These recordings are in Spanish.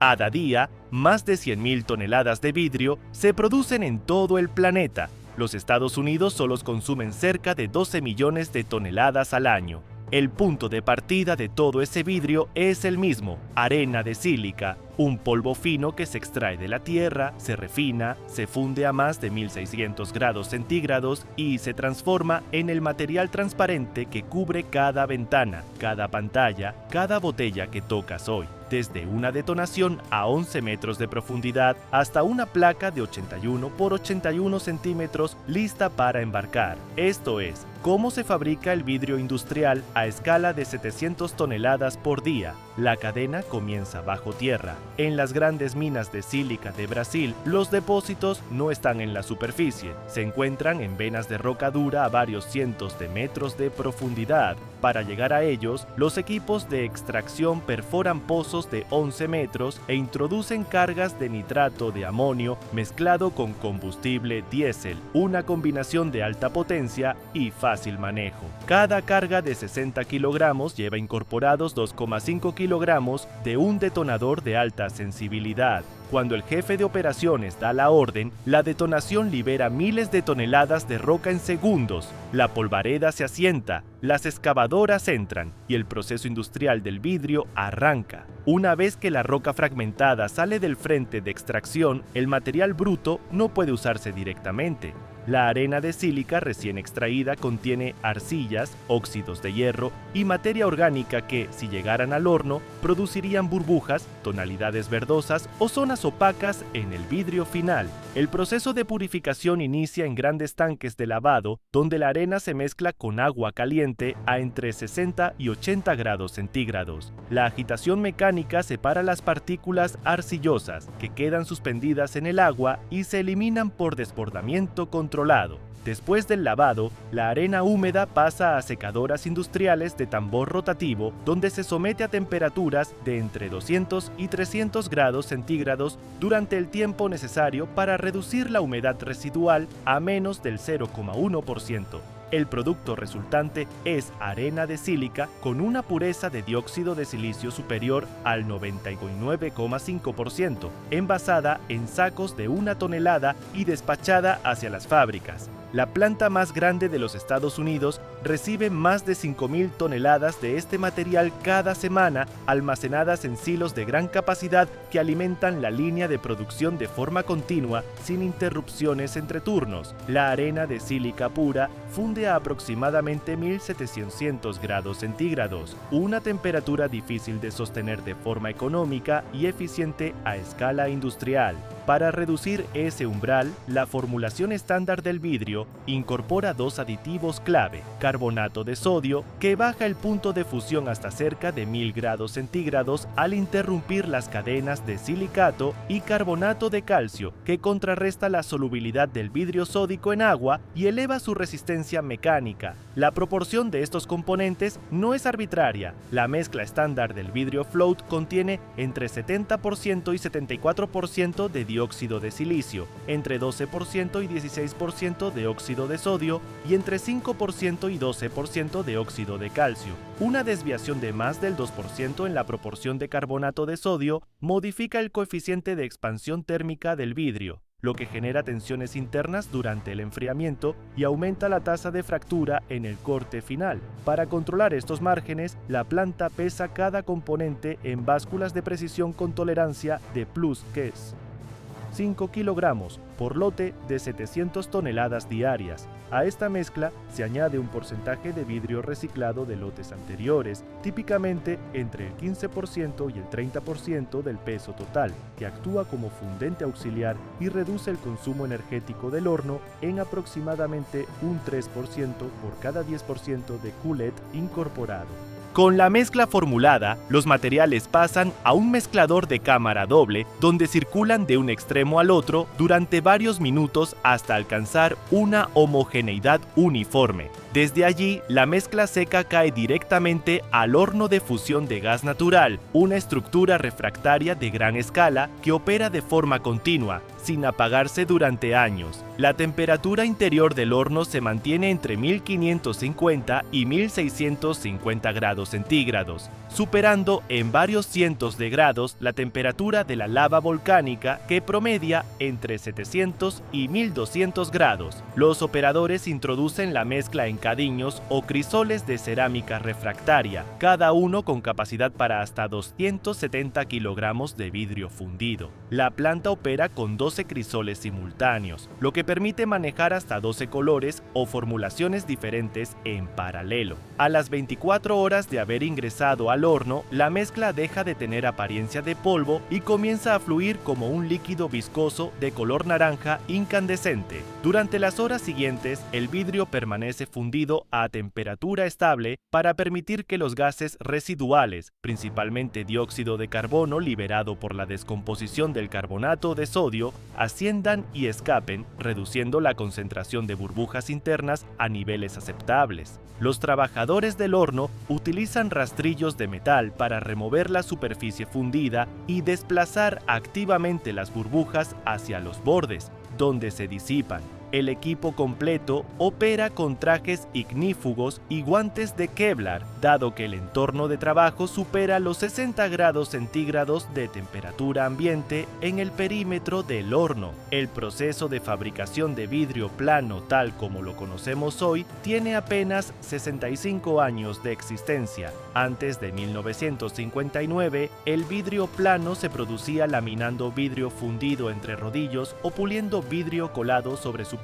Cada día, más de 100.000 toneladas de vidrio se producen en todo el planeta. Los Estados Unidos solo consumen cerca de 12 millones de toneladas al año. El punto de partida de todo ese vidrio es el mismo, arena de sílica, un polvo fino que se extrae de la tierra, se refina, se funde a más de 1600 grados centígrados y se transforma en el material transparente que cubre cada ventana, cada pantalla, cada botella que tocas hoy. Desde una detonación a 11 metros de profundidad hasta una placa de 81 por 81 centímetros lista para embarcar. Esto es, cómo se fabrica el vidrio industrial a escala de 700 toneladas por día. La cadena comienza bajo tierra. En las grandes minas de sílica de Brasil, los depósitos no están en la superficie, se encuentran en venas de roca dura a varios cientos de metros de profundidad. Para llegar a ellos, los equipos de extracción perforan pozos de 11 metros e introducen cargas de nitrato de amonio mezclado con combustible diésel, una combinación de alta potencia y fácil manejo. Cada carga de 60 kilogramos lleva incorporados 2,5 kilogramos de un detonador de alta sensibilidad. Cuando el jefe de operaciones da la orden, la detonación libera miles de toneladas de roca en segundos. La polvareda se asienta, las excavadoras entran y el proceso industrial del vidrio arranca. Una vez que la roca fragmentada sale del frente de extracción, el material bruto no puede usarse directamente. La arena de sílica recién extraída contiene arcillas, óxidos de hierro y materia orgánica que, si llegaran al horno, producirían burbujas, tonalidades verdosas o zonas opacas en el vidrio final. El proceso de purificación inicia en grandes tanques de lavado, donde la arena se mezcla con agua caliente a entre 60 y 80 grados centígrados. La agitación mecánica separa las partículas arcillosas, que quedan suspendidas en el agua y se eliminan por desbordamiento controlado. Después del lavado, la arena húmeda pasa a secadoras industriales de tambor rotativo, donde se somete a temperaturas de entre 200 y 300 grados centígrados durante el tiempo necesario para reducir la humedad residual a menos del 0,1%. El producto resultante es arena de sílica con una pureza de dióxido de silicio superior al 99,5%, envasada en sacos de 1 tonelada y despachada hacia las fábricas. La planta más grande de los Estados Unidos recibe más de 5.000 toneladas de este material cada semana, almacenadas en silos de gran capacidad que alimentan la línea de producción de forma continua, sin interrupciones entre turnos. La arena de sílica pura funde a aproximadamente 1.700 grados centígrados, una temperatura difícil de sostener de forma económica y eficiente a escala industrial. Para reducir ese umbral, la formulación estándar del vidrio incorpora 2 aditivos clave: carbonato de sodio, que baja el punto de fusión hasta cerca de 1000 grados centígrados al interrumpir las cadenas de silicato, y carbonato de calcio, que contrarresta la solubilidad del vidrio sódico en agua y eleva su resistencia mecánica. La proporción de estos componentes no es arbitraria. La mezcla estándar del vidrio float contiene entre 70% y 74% de dióxido de silicio, entre 12% y 16% de óxido de sodio y entre 5% y 12% de óxido de calcio. Una desviación de más del 2% en la proporción de carbonato de sodio modifica el coeficiente de expansión térmica del vidrio, lo que genera tensiones internas durante el enfriamiento y aumenta la tasa de fractura en el corte final. Para controlar estos márgenes, la planta pesa cada componente en básculas de precisión con tolerancia de +, 5 kilogramos por lote de 700 toneladas diarias. A esta mezcla se añade un porcentaje de vidrio reciclado de lotes anteriores, típicamente entre el 15% y el 30% del peso total, que actúa como fundente auxiliar y reduce el consumo energético del horno en aproximadamente un 3% por cada 10% de cullet incorporado. Con la mezcla formulada, los materiales pasan a un mezclador de cámara doble, donde circulan de un extremo al otro durante varios minutos hasta alcanzar una homogeneidad uniforme. Desde allí, la mezcla seca cae directamente al horno de fusión de gas natural, una estructura refractaria de gran escala que opera de forma continua, sin apagarse durante años. La temperatura interior del horno se mantiene entre 1550 y 1650 grados centígrados, superando en varios cientos de grados la temperatura de la lava volcánica, que promedia entre 700 y 1200 grados. Los operadores introducen la mezcla en cadiños o crisoles de cerámica refractaria, cada uno con capacidad para hasta 270 kilogramos de vidrio fundido. La planta opera con 12 crisoles simultáneos, lo que permite manejar hasta 12 colores o formulaciones diferentes en paralelo. A las 24 horas de haber ingresado al horno, la mezcla deja de tener apariencia de polvo y comienza a fluir como un líquido viscoso de color naranja incandescente. Durante las horas siguientes, el vidrio permanece fundido a temperatura estable para permitir que los gases residuales, principalmente dióxido de carbono liberado por la descomposición del carbonato de sodio, asciendan y escapen, reduciendo la concentración de burbujas internas a niveles aceptables. Los trabajadores del horno utilizan rastrillos de metal para remover la superficie fundida y desplazar activamente las burbujas hacia los bordes, donde se disipan. El equipo completo opera con trajes ignífugos y guantes de Kevlar, dado que el entorno de trabajo supera los 60 grados centígrados de temperatura ambiente en el perímetro del horno. El proceso de fabricación de vidrio plano, tal como lo conocemos hoy, tiene apenas 65 años de existencia. Antes de 1959, el vidrio plano se producía laminando vidrio fundido entre rodillos o puliendo vidrio colado sobre superficies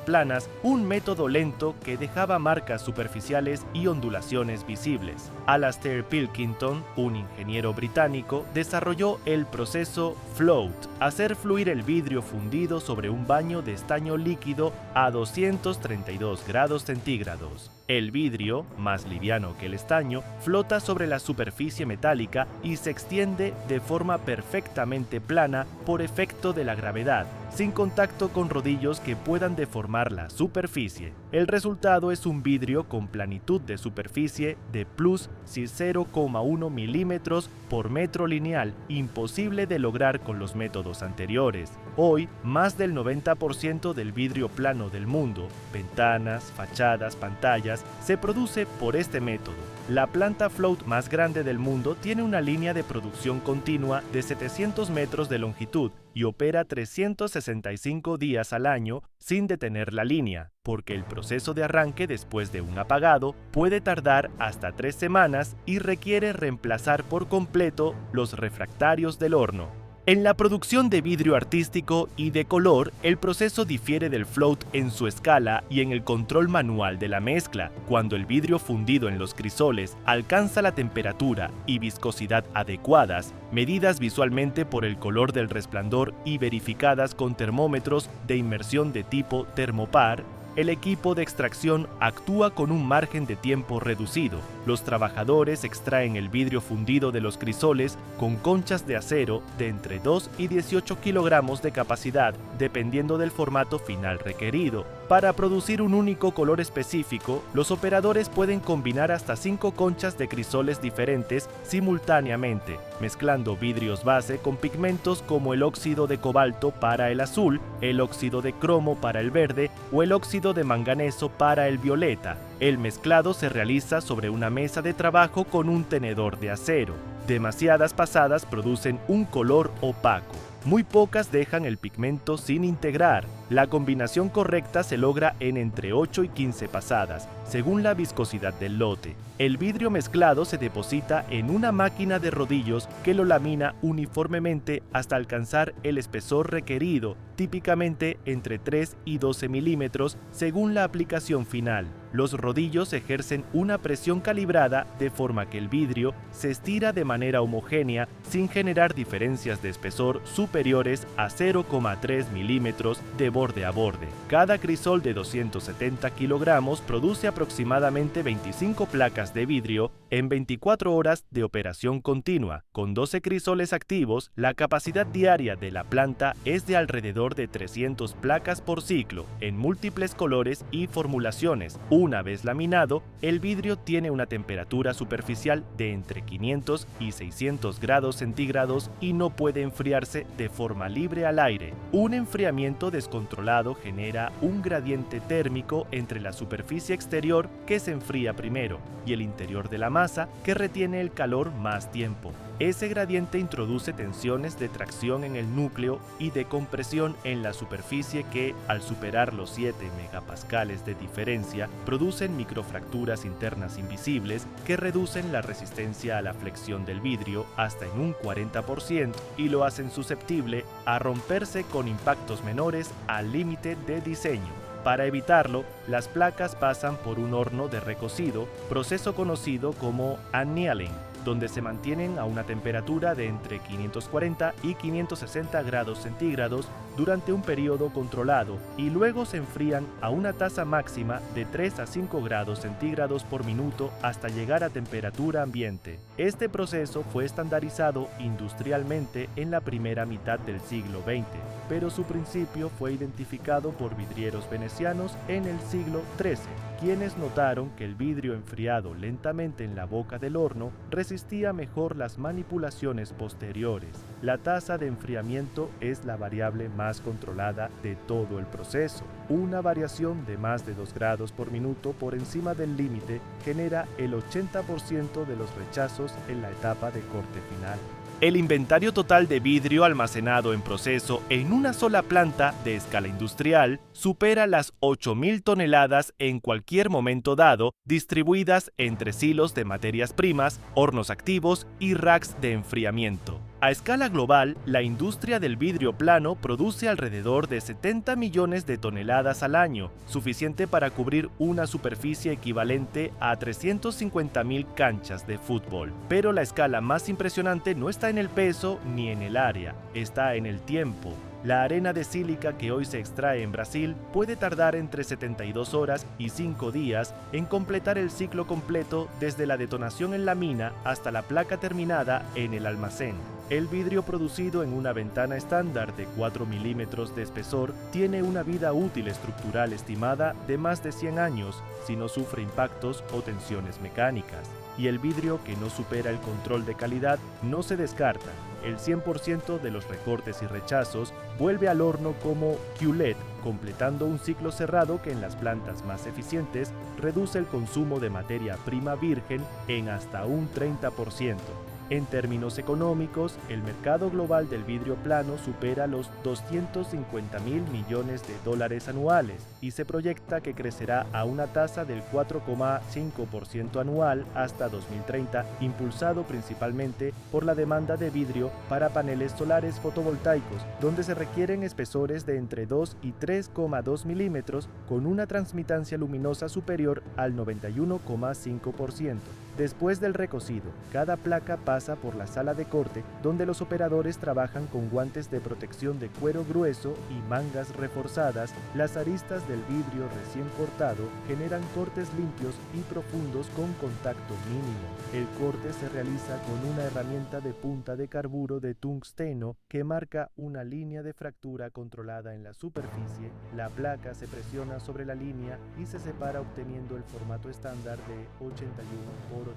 planas, un método lento que dejaba marcas superficiales y ondulaciones visibles. Alastair Pilkington, un ingeniero británico, desarrolló el proceso float, hacer fluir el vidrio fundido sobre un baño de estaño líquido a 232 grados centígrados. El vidrio, más liviano que el estaño, flota sobre la superficie metálica y se extiende de forma perfectamente plana por efecto de la gravedad, sin contacto con rodillos que puedan deformar la superficie. El resultado es un vidrio con planitud de superficie de plus 0,1 milímetros por metro lineal, imposible de lograr con los métodos anteriores. Hoy, más del 90% del vidrio plano del mundo, ventanas, fachadas, pantallas, se produce por este método. La planta float más grande del mundo tiene una línea de producción continua de 700 metros de longitud y opera 365 días al año sin detener la línea, porque el proceso de arranque después de un apagado puede tardar hasta 3 semanas y requiere reemplazar por completo los refractarios del horno. En la producción de vidrio artístico y de color, el proceso difiere del float en su escala y en el control manual de la mezcla. Cuando el vidrio fundido en los crisoles alcanza la temperatura y viscosidad adecuadas, medidas visualmente por el color del resplandor y verificadas con termómetros de inmersión de tipo termopar, el equipo de extracción actúa con un margen de tiempo reducido. Los trabajadores extraen el vidrio fundido de los crisoles con conchas de acero de entre 2 y 18 kilogramos de capacidad, dependiendo del formato final requerido. Para producir un único color específico, los operadores pueden combinar hasta 5 conchas de crisoles diferentes simultáneamente, mezclando vidrios base con pigmentos como el óxido de cobalto para el azul, el óxido de cromo para el verde o el óxido de manganeso para el violeta. El mezclado se realiza sobre una mesa de trabajo con un tenedor de acero. Demasiadas pasadas producen un color opaco. Muy pocas dejan el pigmento sin integrar. La combinación correcta se logra en entre 8 y 15 pasadas, según la viscosidad del lote. El vidrio mezclado se deposita en una máquina de rodillos que lo lamina uniformemente hasta alcanzar el espesor requerido, típicamente entre 3 y 12 milímetros, según la aplicación final. Los rodillos ejercen una presión calibrada de forma que el vidrio se estira de manera homogénea sin generar diferencias de espesor superiores a 0,3 milímetros de borde a borde. Cada crisol de 270 kilogramos produce aproximadamente 25 placas de vidrio en 24 horas de operación continua. Con 12 crisoles activos, la capacidad diaria de la planta es de alrededor de 300 placas por ciclo, en múltiples colores y formulaciones. Una vez laminado, el vidrio tiene una temperatura superficial de entre 500 y 600 grados centígrados y no puede enfriarse de forma libre al aire. Un enfriamiento descontrolado genera un gradiente térmico entre la superficie exterior, que se enfría primero, y el interior de la masa, que retiene el calor más tiempo. Ese gradiente introduce tensiones de tracción en el núcleo y de compresión en la superficie que, al superar los 7 megapascales de diferencia, producen microfracturas internas invisibles que reducen la resistencia a la flexión del vidrio hasta en un 40% y lo hacen susceptible a romperse con impactos menores al límite de diseño. Para evitarlo, las placas pasan por un horno de recocido, proceso conocido como annealing, donde se mantienen a una temperatura de entre 540 y 560 grados centígrados durante un periodo controlado y luego se enfrían a una tasa máxima de 3 a 5 grados centígrados por minuto hasta llegar a temperatura ambiente. Este proceso fue estandarizado industrialmente en la primera mitad del siglo XX, pero su principio fue identificado por vidrieros venecianos en el siglo XIII, quienes notaron que el vidrio enfriado lentamente en la boca del horno resistía mejor las manipulaciones posteriores. La tasa de enfriamiento es la variable más controlada de todo el proceso. Una variación de más de 2 grados por minuto por encima del límite genera el 80% de los rechazos en la etapa de corte final. El inventario total de vidrio almacenado en proceso en una sola planta de escala industrial supera las 8.000 toneladas en cualquier momento dado, distribuidas entre silos de materias primas, hornos activos y racks de enfriamiento. A escala global, la industria del vidrio plano produce alrededor de 70 millones de toneladas al año, suficiente para cubrir una superficie equivalente a 350.000 canchas de fútbol. Pero la escala más impresionante no está en el peso ni en el área, está en el tiempo. La arena de sílica que hoy se extrae en Brasil puede tardar entre 72 horas y 5 días en completar el ciclo completo desde la detonación en la mina hasta la placa terminada en el almacén. El vidrio producido en una ventana estándar de 4 milímetros de espesor tiene una vida útil estructural estimada de más de 100 años si no sufre impactos o tensiones mecánicas. Y el vidrio que no supera el control de calidad no se descarta. El 100% de los recortes y rechazos vuelve al horno como cullet, completando un ciclo cerrado que en las plantas más eficientes reduce el consumo de materia prima virgen en hasta un 30%. En términos económicos, el mercado global del vidrio plano supera los 250.000 millones de dólares anuales y se proyecta que crecerá a una tasa del 4,5% anual hasta 2030, impulsado principalmente por la demanda de vidrio para paneles solares fotovoltaicos, donde se requieren espesores de entre 2 y 3,2 milímetros con una transmitancia luminosa superior al 91,5%. Después del recocido, cada placa pasa por la sala de corte, donde los operadores trabajan con guantes de protección de cuero grueso y mangas reforzadas. Las aristas del vidrio recién cortado generan cortes limpios y profundos con contacto mínimo. El corte se realiza con una herramienta de punta de carburo de tungsteno que marca una línea de fractura controlada en la superficie. La placa se presiona sobre la línea y se separa obteniendo el formato estándar de 81 por 81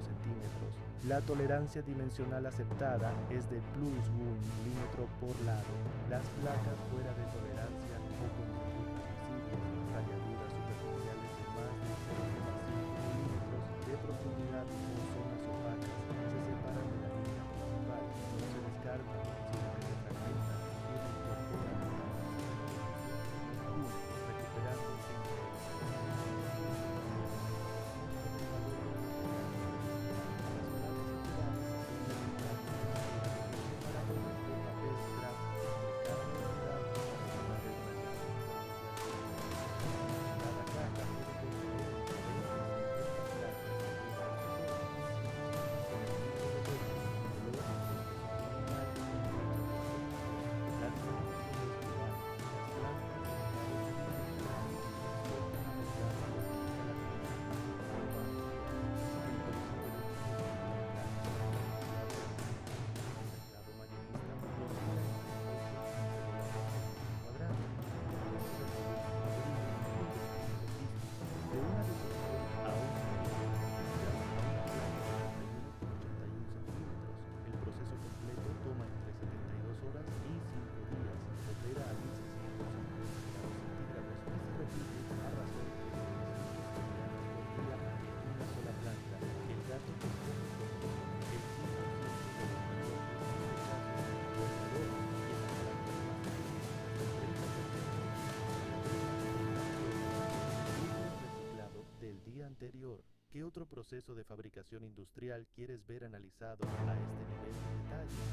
centímetros. La tolerancia dimensional aceptada es de +1 milímetro por lado. Las placas fuera de tolerancia o con visibles, rayaduras superficiales de más de 0,5 milímetros de profundidad o zonas opacas se separan de la línea principal, no se descartan, sino que se fragmentan y reincorporan a la superficie. Recuperando el tiempo. ¿Qué otro proceso de fabricación industrial quieres ver analizado a este nivel de detalle?